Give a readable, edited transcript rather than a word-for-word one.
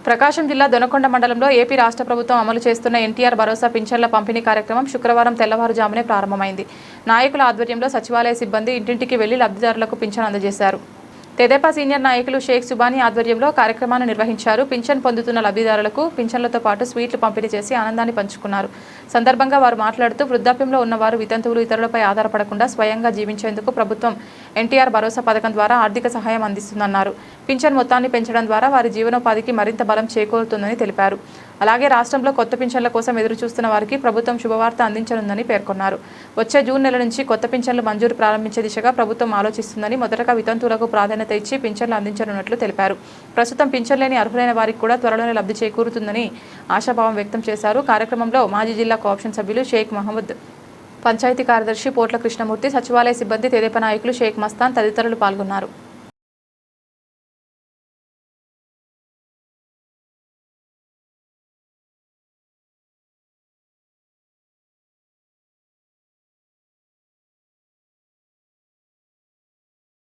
ప్రకాశం జిల్లా దొనకొండ మండలంలో ఏపీ రాష్ట్ర ప్రభుత్వం అమలు చేస్తున్న ఎన్టీఆర్ భరోసా పింఛన్ల పంపిణీ కార్యక్రమం శుక్రవారం తెల్లవారుజామునే ప్రారంభమైంది. నాయకుల ఆధ్వర్యంలో సచివాలయ సిబ్బంది ఇంటింటికి వెళ్లి లబ్ధిదారులకు పింఛన్ అందజేశారు. తెదేపా సీనియర్ నాయకులు షేక్ సుబానీ ఆధ్వర్యంలో కార్యక్రమాన్ని నిర్వహించారు. పింఛన్ పొందుతున్న లబ్ధిదారులకు పింఛన్లతో పాటు స్వీట్లు పంపిణీ చేసి ఆనందాన్ని పంచుకున్నారు. సందర్భంగా వారు మాట్లాడుతూ వృద్ధాప్యంలో ఉన్నవారు వితంతువులు ఇతరులపై ఆధారపడకుండా స్వయంగా జీవించేందుకు ప్రభుత్వం ఎన్టీఆర్ భరోసా పథకం ద్వారా ఆర్థిక సహాయం అందిస్తుందన్నారు. పింఛన్ మొత్తాన్ని పెంచడం ద్వారా వారి జీవనోపాధికి మరింత బలం చేకూరుతుందని తెలిపారు. అలాగే రాష్ట్రంలో కొత్త పింఛన్ల కోసం ఎదురు చూస్తున్న వారికి ప్రభుత్వం శుభవార్త అందించనుందని పేర్కొన్నారు. వచ్చే జూన్ నెల నుంచి కొత్త పింఛన్లు మంజూరు ప్రారంభించే దిశగా ప్రభుత్వం ఆలోచిస్తుందని, మొదటగా వితంతువులకు ప్రాధాన్యత ఇచ్చి పింఛన్లు అందించనున్నట్లు తెలిపారు. ప్రస్తుతం పింఛన్ లేని అర్హులైన వారికి కూడా త్వరలోనే లబ్ధి చేకూరుతుందని ఆశాభావం వ్యక్తం చేశారు. కార్యక్రమంలో మాజీ జిల్లా కోఆప్షన్ సభ్యులు షేక్ మహమ్మద్, పంచాయతీ కార్యదర్శి పోట్ల కృష్ణమూర్తి, సచివాలయ సిబ్బంది, తెదేపా నాయకులు షేక్ మస్తాన్ తదితరులు పాల్గొన్నారు.